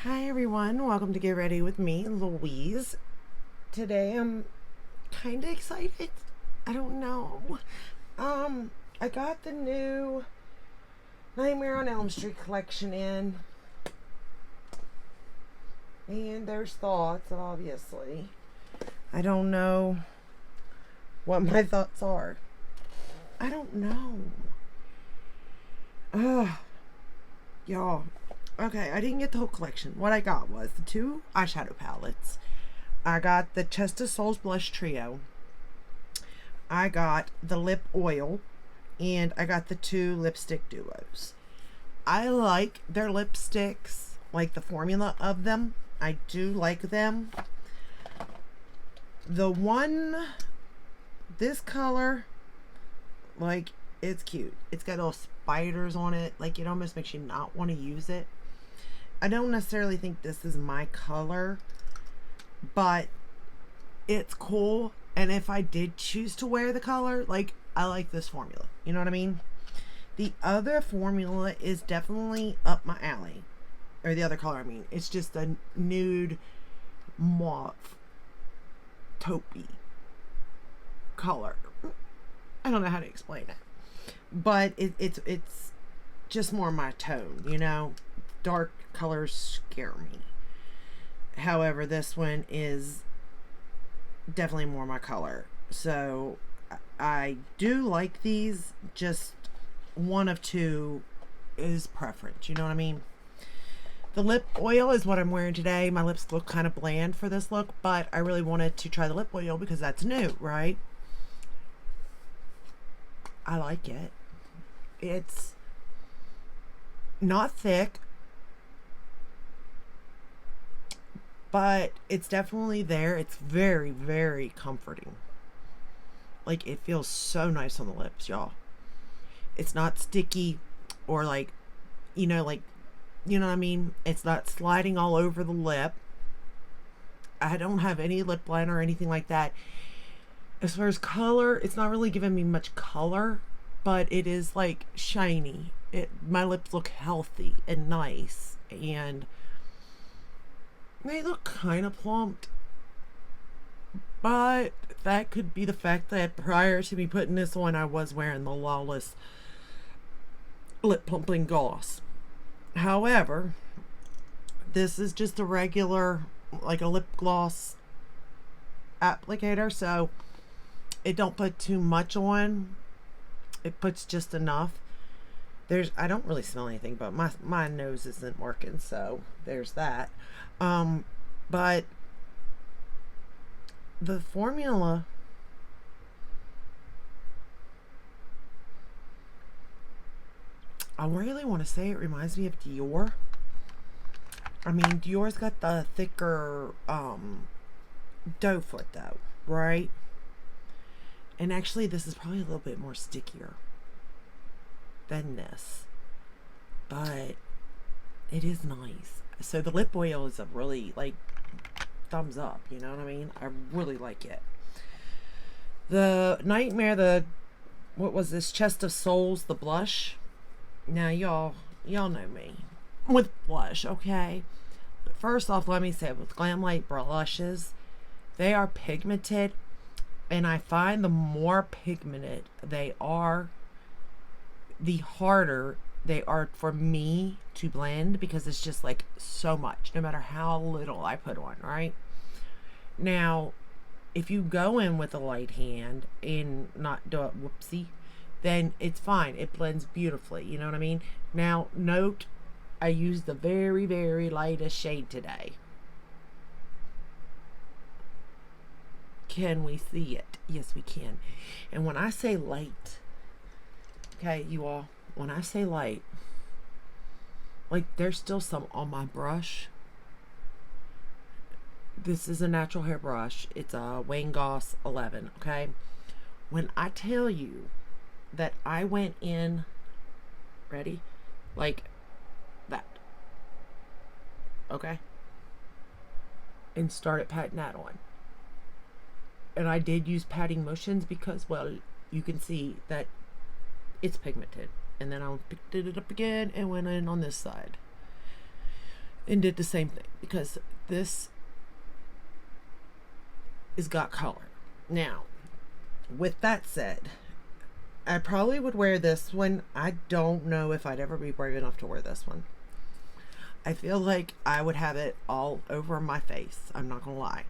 Hi everyone, welcome to Get Ready with me, Louise. Today I'm kind of excited. I don't know. I got the new Nightmare on Elm Street collection in, and there's thoughts, obviously. I don't know what my thoughts are. I don't know. Ugh, y'all. Okay, I didn't get the whole collection. What I got was the two eyeshadow palettes. I got the Chest of Souls Blush Trio. I got the lip oil. And I got the two lipstick duos. I like their lipsticks, like the formula of them. I do like them. The one, this color, like, it's cute. It's got little spiders on it. Like, it almost makes you not want to use it. I don't necessarily think this is my color, but it's cool. And if I did choose to wear the color, like, I like this formula. You know what I mean? The other formula is definitely up my alley. Or the other color, I mean. It's just a nude mauve taupey color. I don't know how to explain it. But it's just more my tone, you know? Dark colors scare me. However, this one is definitely more my color. So I do like these. Just one of two is preference. You know what I mean? The lip oil is what I'm wearing today. My lips look kind of bland for this look, but I really wanted to try the lip oil because that's new, right? I like it. It's not thick, but it's definitely there. It's very, very comforting. Like, it feels so nice on the lips, y'all. It's not sticky or like, you know what I mean? It's not sliding all over the lip. I don't have any lip liner or anything like that. As far as color, it's not really giving me much color, but it is like shiny. My lips look healthy and nice, and they look kind of plumped, but that could be the fact that prior to me putting this on, I was wearing the Lawless lip plumping gloss. However, this is just a regular, like a lip gloss applicator, so it don't put too much on. It puts just enough. I don't really smell anything, but my nose isn't working, so there's that. But the formula, I really want to say it reminds me of Dior. I mean, Dior's got the thicker doe foot though, right? And actually this is probably a little bit more stickier than this, but it is nice. So the lip oil is a really, like, thumbs up, you know what I mean? I really like it. The Nightmare, what was this, Chest of Souls, the blush. Now y'all know me with blush, okay? But first off, let me say, with Glamlite blushes, they are pigmented, and I find the more pigmented they are, the harder they are for me to blend, because it's just like so much, no matter how little I put on, right? Now, if you go in with a light hand and not do it whoopsie, then it's fine. It blends beautifully, you know what I mean? Now, note, I used the very, very lightest shade today. Can we see it? Yes, we can. And when I say light, okay, you all, when I say light, like, there's still some on my brush. This is a natural hair brush. It's a Wayne Goss 11, okay? When I tell you that I went in, ready? Like that, okay? And started patting that on. And I did use patting motions because, well, you can see that it's pigmented. And then I picked it up again and went in on this side. and did the same thing, because this is got color. Now, with that said, I probably would wear this one. I don't know if I'd ever be brave enough to wear this one. I feel like I would have it all over my face. I'm not gonna lie.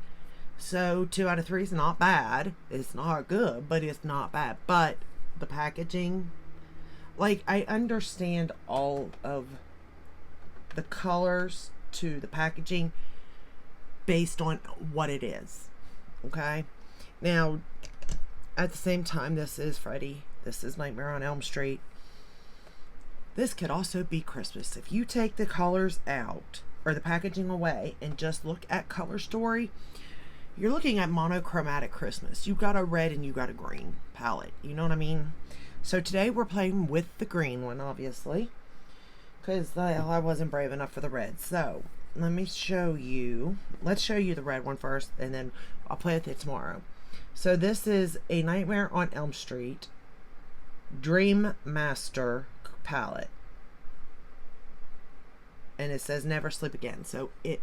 So 2 out of 3 is not bad. It's not good, but it's not bad. But the packaging, like, I understand all of the colors to the packaging based on what it is. Okay? Now, at the same time, this is Freddy. This is Nightmare on Elm Street. This could also be Christmas. If you take the colors out or the packaging away and just look at color story, you're looking at monochromatic Christmas. You got a red and you got a green palette. You know what I mean? So today we're playing with the green one, obviously, because I wasn't brave enough for the red. So let me show you. Let's show you the red one first, and then I'll play with it tomorrow. So this is a Nightmare on Elm Street Dream Master palette, and it says never sleep again. So it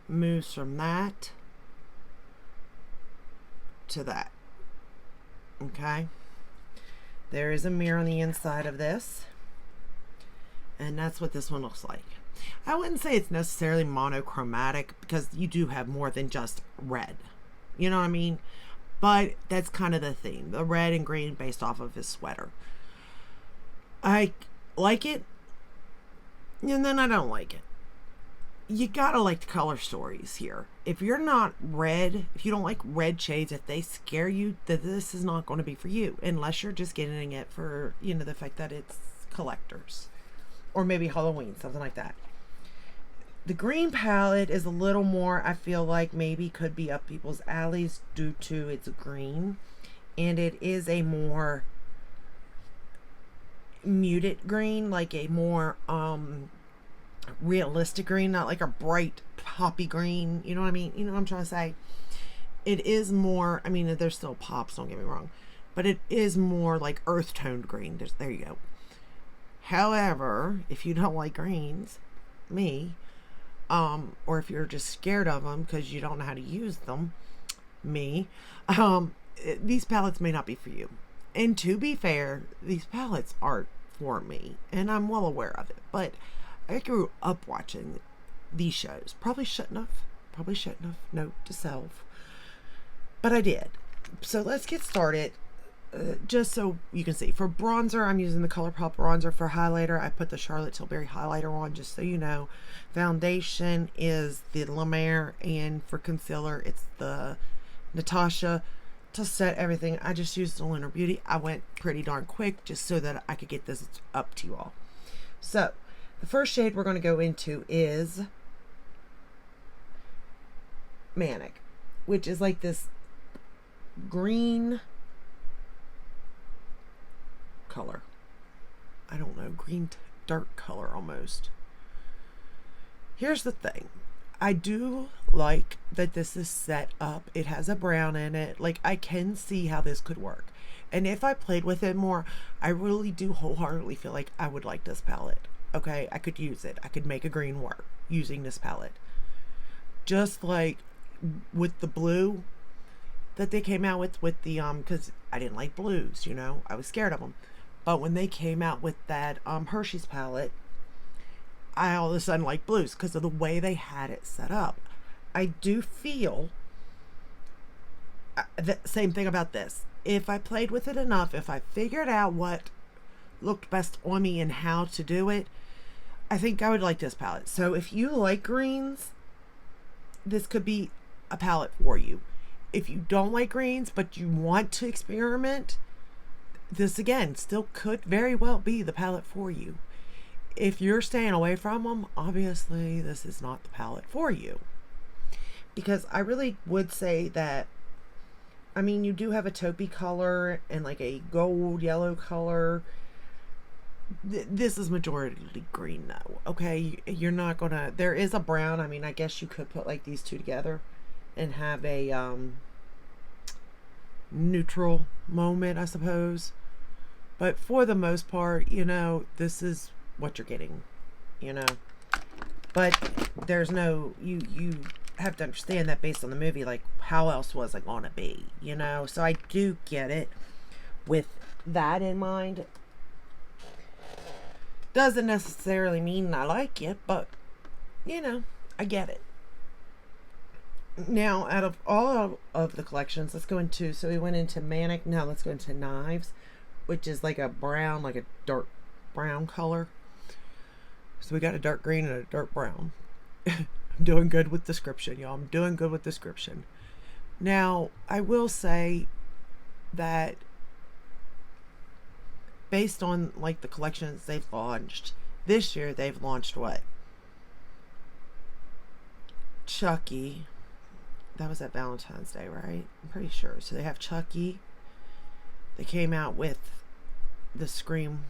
moves from that to that. Okay, there is a mirror on the inside of this, and that's what this one looks like. I wouldn't say it's necessarily monochromatic, because you do have more than just red, you know what I mean? But that's kind of the theme, the red and green based off of his sweater. I like it, and then I don't like it. You gotta like the color stories here. If you're not red, if you don't like red shades, if they scare you, that this is not going to be for you, unless you're just getting it for, you know, the fact that it's collectors, or maybe Halloween, something like that. The green palette is a little more, I feel like maybe could be up people's alleys due to its green, and it is a more muted green, like a more realistic green, not like a bright poppy green, you know what I mean? You know what I'm trying to say? It is more, I mean, there's still pops, don't get me wrong, but it is more like earth toned green. There you go. However, if you don't like greens, me, or if you're just scared of them because you don't know how to use them, me, these palettes may not be for you. And to be fair, these palettes aren't for me, and I'm well aware of it, but I grew up watching these shows. Probably shouldn't have. Note to self. But I did. So let's get started. Just so you can see, for bronzer, I'm using the ColourPop bronzer. For highlighter, I put the Charlotte Tilbury highlighter on, just so you know. Foundation is the La Mer, and for concealer, it's the Natasha. To set everything, I just used the Lunar Beauty. I went pretty darn quick just so that I could get this up to you all. So the first shade we're going to go into is Manic, which is like this green color. I don't know, green dark color almost. Here's the thing. I do like that this is set up. It has a brown in it. Like, I can see how this could work. And if I played with it more, I really do wholeheartedly feel like I would like this palette. Okay, I could use it. I could make a green work using this palette. Just like with the blue that they came out with the, because I didn't like blues, you know. I was scared of them. But when they came out with that Hershey's palette, I all of a sudden like blues because of the way they had it set up. I do feel the same thing about this. If I played with it enough, if I figured out what looked best on me and how to do it, I think I would like this palette. So if you like greens, this could be a palette for you. If you don't like greens but you want to experiment, this again still could very well be the palette for you. If you're staying away from them, obviously this is not the palette for you. Because I really would say that, I mean, you do have a taupey color and like a gold yellow color. This is majority green though, okay? You're not gonna, there is a brown. I mean, I guess you could put like these two together and have a neutral moment, I suppose. But for the most part, you know, this is what you're getting, you know. But there's no, you have to understand that based on the movie, like, how else was it gonna be, you know? So I do get it with that in mind. Doesn't necessarily mean I like it, but, you know, I get it. Now, out of all of the collections, let's go into, so we went into Manic, now let's go into Knives, which is like a brown, like a dark brown color. So we got a dark green and a dark brown. I'm doing good with description, y'all. I'm doing good with description. Now, I will say that based on like the collections they've launched this year, they've launched what? Chucky. That was at Valentine's Day, right? I'm pretty sure. So they have Chucky. They came out with the Scream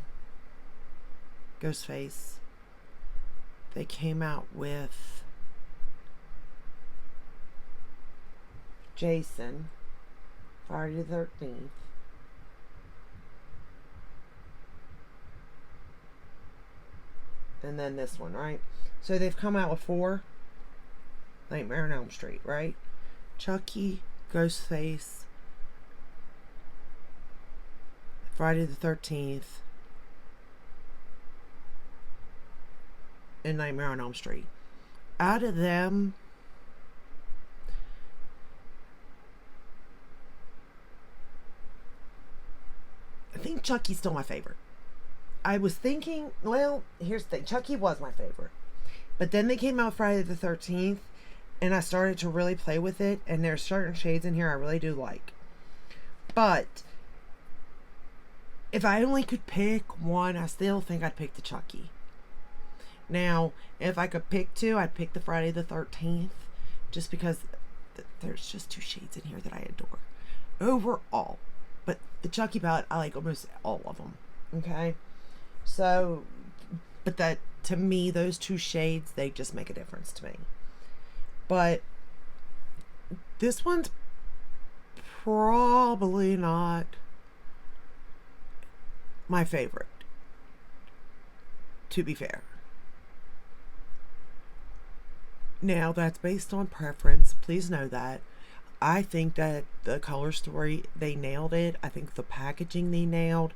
Ghostface. They came out with Jason, Friday the 13th. And then this one, right? So they've come out with 4. Nightmare on Elm Street, right? Chucky, Ghostface, Friday the 13th, and Nightmare on Elm Street. Out of them, I think Chucky's still my favorite. I was thinking, well, here's the thing. Chucky was my favorite. But then they came out Friday the 13th, and I started to really play with it, and there's certain shades in here I really do like. But if I only could pick one, I still think I'd pick the Chucky. Now, if I could pick 2, I'd pick the Friday the 13th, just because there's just 2 shades in here that I adore overall. But the Chucky palette, I like almost all of them. Okay? So, but that, to me, those 2 shades, they just make a difference to me. But this one's probably not my favorite, to be fair. Now, that's based on preference. Please know that. I think that the color story, they nailed it. I think the packaging they nailed.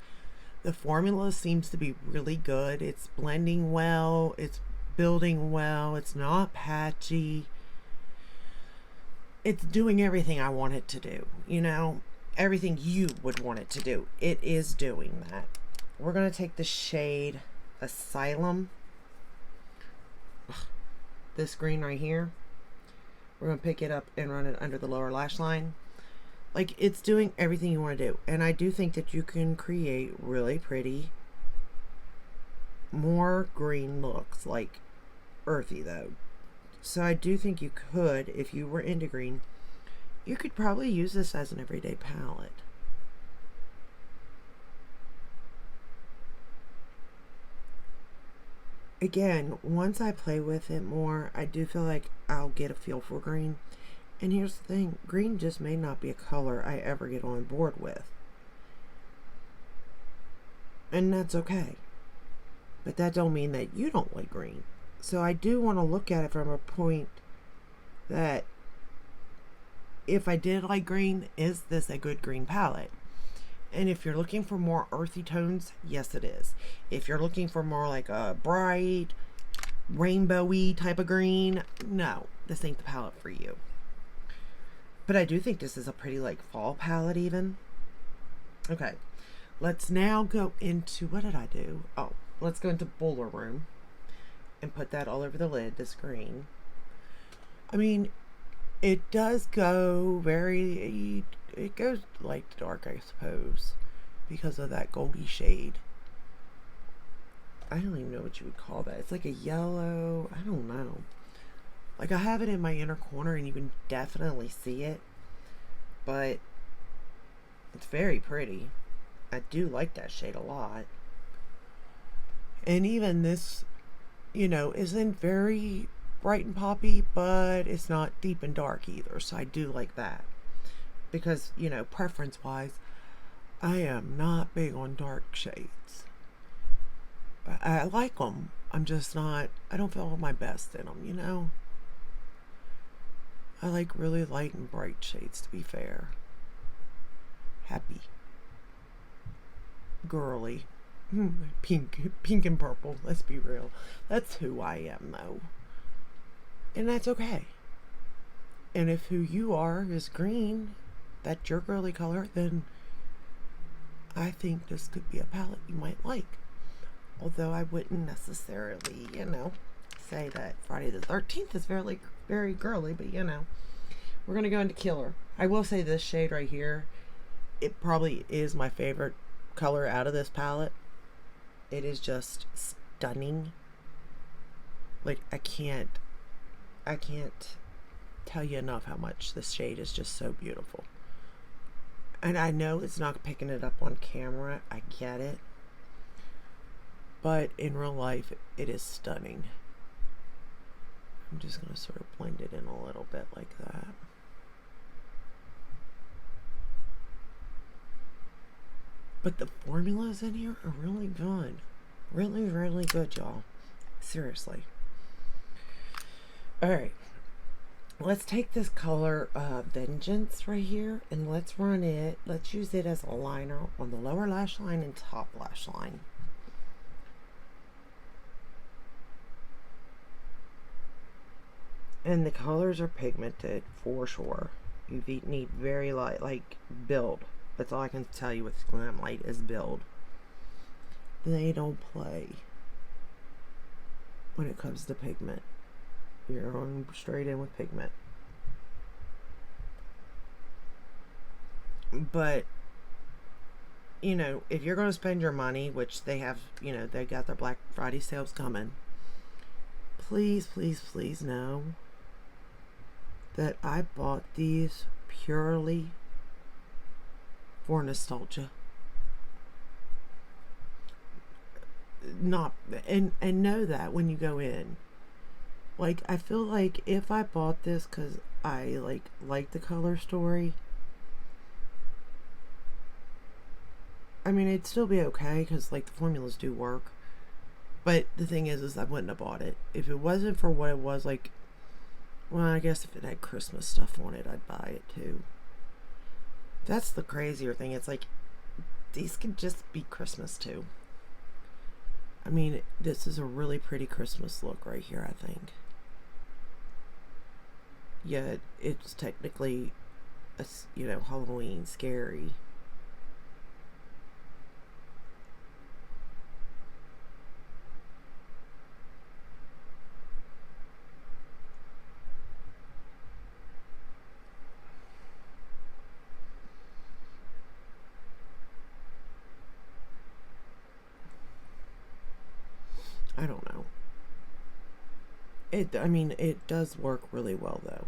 The formula seems to be really good. It's blending well. It's building well. It's not patchy. It's doing everything I want it to do. You know, everything you would want it to do. It is doing that. We're going to take the shade Asylum. This green right here. We're going to pick it up and run it under the lower lash line. Like, it's doing everything you want to do. And I do think that you can create really pretty, more green looks. Like, earthy, though. So I do think you could, if you were into green, you could probably use this as an everyday palette. Again, once I play with it more, I do feel like I'll get a feel for green. And here's the thing, green just may not be a color I ever get on board with. And that's okay. But that don't mean that you don't like green. So I do want to look at it from a point that if I did like green, is this a good green palette? And if you're looking for more earthy tones, yes it is. If you're looking for more like a bright, rainbowy type of green, no, this ain't the palette for you. But I do think this is a pretty like fall palette even. Okay, let's now go into, what did I do? Oh, let's go into Boiler Room and put that all over the lid, this green. I mean, it does go very, it goes light to dark, I suppose, because of that goldy shade. I don't even know what you would call that. It's like a yellow, I don't know. Like, I have it in my inner corner and you can definitely see it, but it's very pretty. I do like that shade a lot. And even this, you know, isn't very bright and poppy, but it's not deep and dark either. So I do like that. Because, you know, preference wise, I am not big on dark shades. I like them, I'm just not, I don't feel my best in them, you know? I like really light and bright shades, to be fair. Happy. Girly. Pink and purple, let's be real. That's who I am, though. And that's okay. And if who you are is green, that's your girly color, then I think this could be a palette you might like. Although I wouldn't necessarily, say that Friday the 13th is very, very girly, but we're going to go into Killer. I will say this shade right here, it probably is my favorite color out of this palette. It is just stunning. Like, I can't tell you enough how much this shade is just so beautiful. And I know it's not picking it up on camera. I get it. But in real life, it is stunning. I'm just going to sort of blend it in a little bit like that. But the formulas in here are really good. Really, really good, y'all. Seriously. Alright. Let's take this color Vengeance right here and let's run it. Let's use it as a liner on the lower lash line and top lash line. And the colors are pigmented for sure. You need very light, like build. That's all I can tell you with Glamlite is build. They don't play when it comes to pigment. You're going straight in with pigment. But, if you're going to spend your money, which they have, they got their Black Friday sales coming, please, please, please know that I bought these purely for nostalgia. Not and know that when you go in. Like, I feel like if I bought this because I like the color story, I mean, it'd still be okay because the formulas do work. But the thing is I wouldn't have bought it if it wasn't for what it was. Well, I guess if it had Christmas stuff on it, I'd buy it too. That's the crazier thing. It's like these could just be Christmas too. I mean, this is a really pretty Christmas look right here, I think. Yeah, it's technically Halloween scary. I don't know. It does work really well though.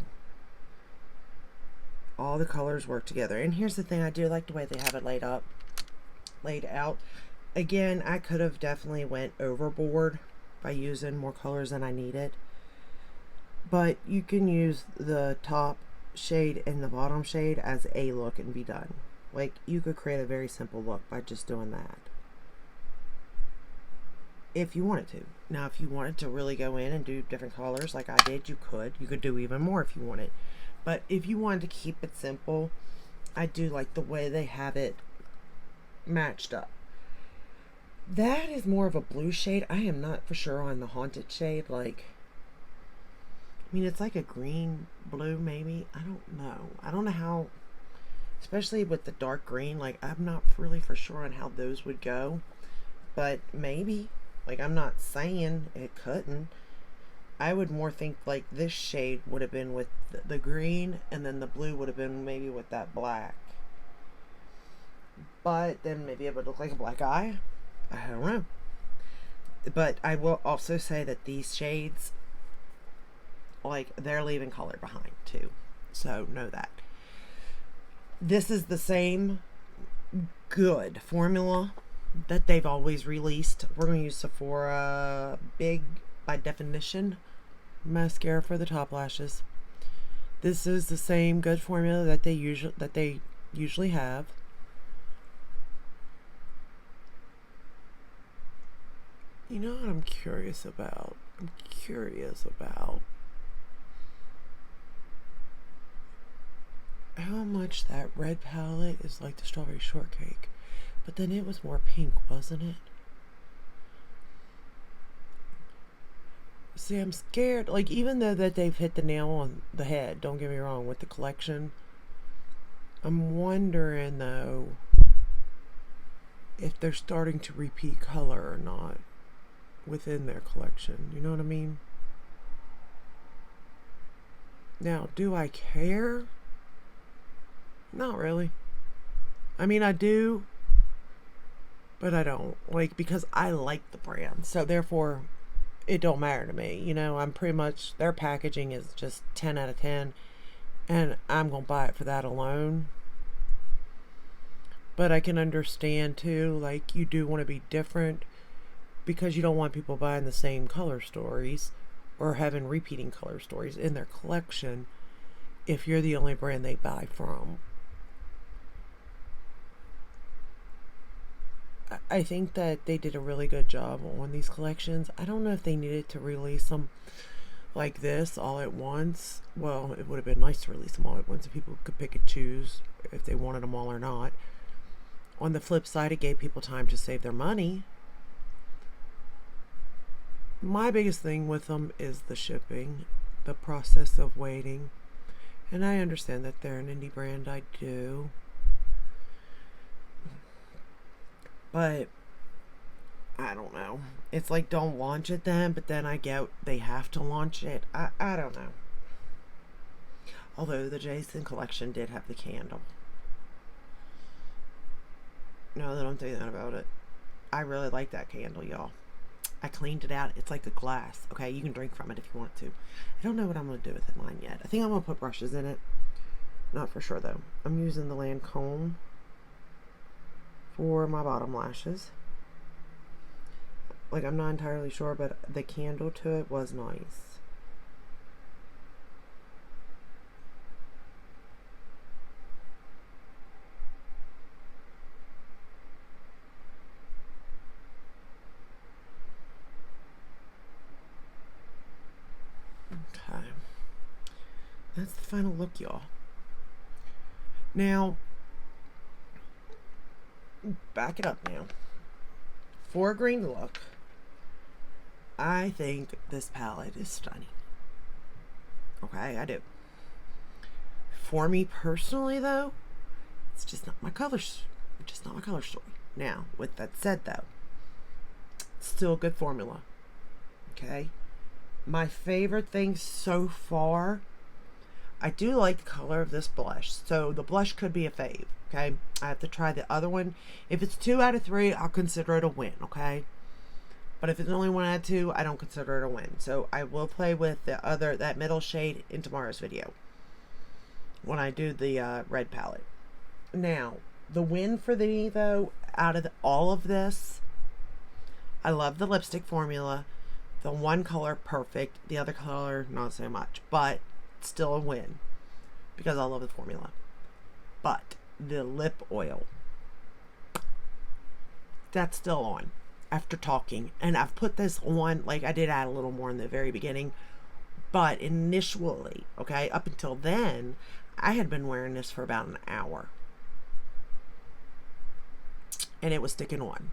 All the colors work together. And here's the thing, I do like the way they have it laid out. Again, I could have definitely went overboard by using more colors than I needed. But you can use the top shade and the bottom shade as a look and be done. Like, you could create a very simple look by just doing that. If you wanted to. Now, if you wanted to really go in and do different colors like I did, you could. You could do even more if you wanted. But if you wanted to keep it simple, I do like the way they have it matched up. That is more of a blue shade. I am not for sure on the Haunted shade. It's like a green blue maybe. I don't know. I don't know how, especially with the dark green, I'm not really for sure on how those would go. But maybe. I'm not saying it couldn't. I would more think this shade would have been with the green, and then the blue would have been maybe with that black. But then maybe it would look like a black eye. I don't know. But I will also say that these shades, they're leaving color behind too. So know that. This is the same good formula that they've always released. We're going to use Sephora Big by Definition mascara for the top lashes. This is the same good formula that they usually have. You know what I'm curious about? I'm curious about how much that red palette is like the strawberry shortcake. But then it was more pink, wasn't it? See, I'm scared. Like, even though that they've hit the nail on the head, don't get me wrong, with the collection, I'm wondering, though, if they're starting to repeat color or not within their collection. You know what I mean? Now, do I care? Not really. I mean, I do, but I don't. Like, because I like the brand. So, therefore, it don't matter to me. You know, I'm pretty much, their packaging is just 10 out of 10. And I'm going to buy it for that alone. But I can understand, too, like, you do want to be different because you don't want people buying the same color stories or having repeating color stories in their collection if you're the only brand they buy from. I think that they did a really good job on these collections. I don't know if they needed to release them like this all at once. Well, it would have been nice to release them all at once so people could pick and choose if they wanted them all or not. On the flip side, it gave people time to save their money. My biggest thing with them is the shipping, the process of waiting. And I understand that they're an indie brand, I do. But I don't know. It's like, don't launch it then, but then I get they have to launch it. I don't know. Although the Jason collection did have the candle. Now that I'm thinking about it, I really like that candle, y'all. I cleaned it out. It's like a glass. Okay, you can drink from it if you want to. I don't know what I'm going to do with it mine yet. I think I'm going to put brushes in it. Not for sure, though. I'm using the Lancome for my bottom lashes. Like, I'm not entirely sure, but the candle to it was nice. Okay. That's the final look, y'all. Now, back it up now. For a green look, I think this palette is stunning. Okay, I do. For me personally, though, it's just not my colors. Just not my color story. Now, with that said, though, it's still a good formula. Okay. My favorite thing so far, I do like the color of this blush. So the blush could be a fave. Okay. I have to try the other one. If it's 2 out of 3, I'll consider it a win. Okay. But if it's only 1 out of 2, I don't consider it a win. So I will play with the other, that middle shade in tomorrow's video when I do the red palette. Now, the win for me, though, out of all of this, I love the lipstick formula. The one color, perfect. The other color, not so much. But still a win. Because I love the formula. But the lip oil, that's still on. After talking. And I've put this on, like I did add a little more in the very beginning. But initially, okay, up until then, I had been wearing this for about an hour. And it was sticking on.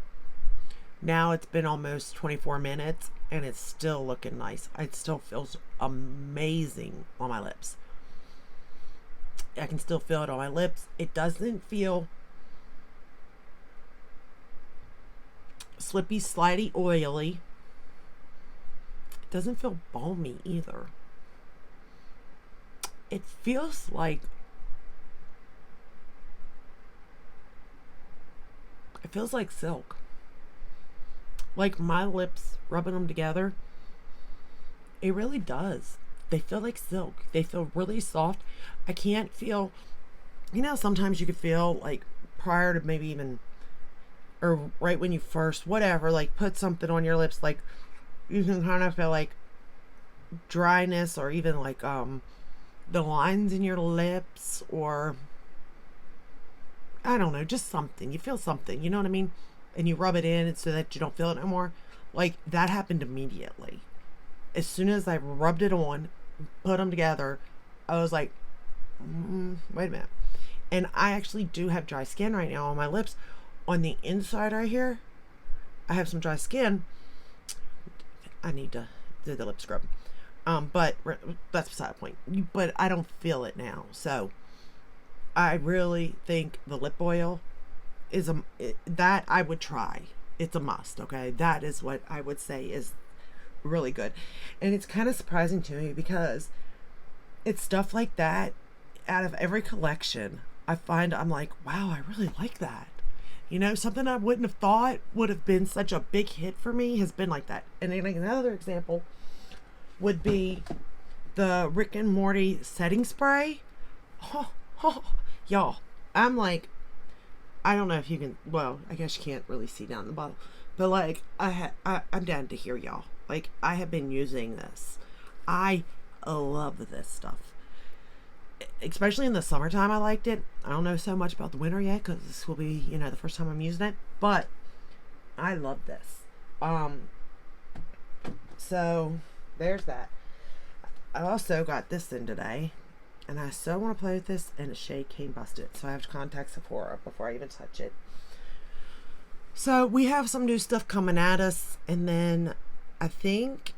Now it's been almost 24 minutes and it's still looking nice. It still feels amazing on my lips. I can still feel it on my lips. It doesn't feel slippy, slidey, oily. It doesn't feel balmy either. It feels like silk. Like my lips, rubbing them together, it really does. They feel like silk. They feel really soft. I can't feel, you know, sometimes you could feel like prior to maybe even, or right when you first, whatever, like put something on your lips, like you can kind of feel like dryness or even like the lines in your lips, or I don't know, just something. You feel something, you know what I mean? And you rub it in so that you don't feel it anymore. Like, that happened immediately. As soon as I rubbed it on, put them together, I was like, wait a minute. And I actually do have dry skin right now on my lips. On the inside right here, I have some dry skin. I need to do the lip scrub. But that's beside the point. But I don't feel it now. So I really think the lip oil is that I would try. It's a must, okay? That is what I would say is really good. And it's kind of surprising to me because it's stuff like that out of every collection. I find I'm like, wow, I really like that. You know, something I wouldn't have thought would have been such a big hit for me has been like that. And then another example would be the Rick and Morty setting spray. Y'all, I'm like, I don't know if you can, well, I guess you can't really see down the bottle, but like, I'm down to hear y'all. Like, I have been using this. I love this stuff. Especially in the summertime, I liked it. I don't know so much about the winter yet because this will be, you know, the first time I'm using it. But I love this. So there's that. I also got this in today, and I so want to play with this, and the shade came busted. So I have to contact Sephora before I even touch it. So we have some new stuff coming at us, and then I think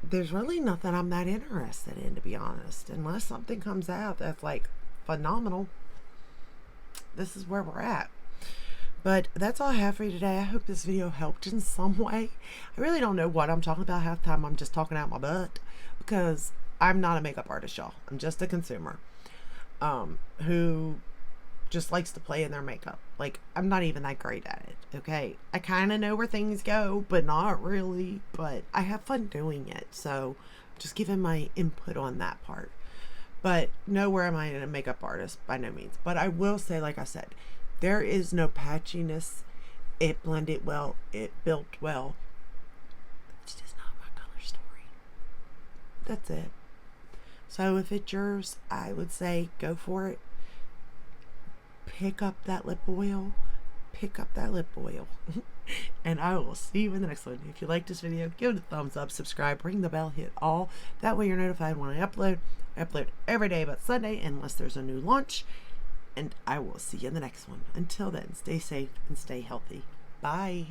there's really nothing I'm that interested in, to be honest, unless something comes out that's like phenomenal. This is where we're at. But that's all I have for you today. I hope this video helped in some way. I really don't know what I'm talking about half the time. I'm just talking out my butt because I'm not a makeup artist, y'all. I'm just a consumer who just likes to play in their makeup. Like, I'm not even that great at it, okay? I kind of know where things go, but not really. But I have fun doing it, so just giving my input on that part. But nowhere am I a makeup artist, by no means. But I will say, like I said, there is no patchiness. It blended well. It built well. It's just not my color story. That's it. So if it's yours, I would say go for it. Pick up that lip oil. Pick up that lip oil. And I will see you in the next one. If you like this video, give it a thumbs up, subscribe, ring the bell, hit all. That way you're notified when I upload. I upload every day but Sunday unless there's a new launch. And I will see you in the next one. Until then, stay safe and stay healthy. Bye.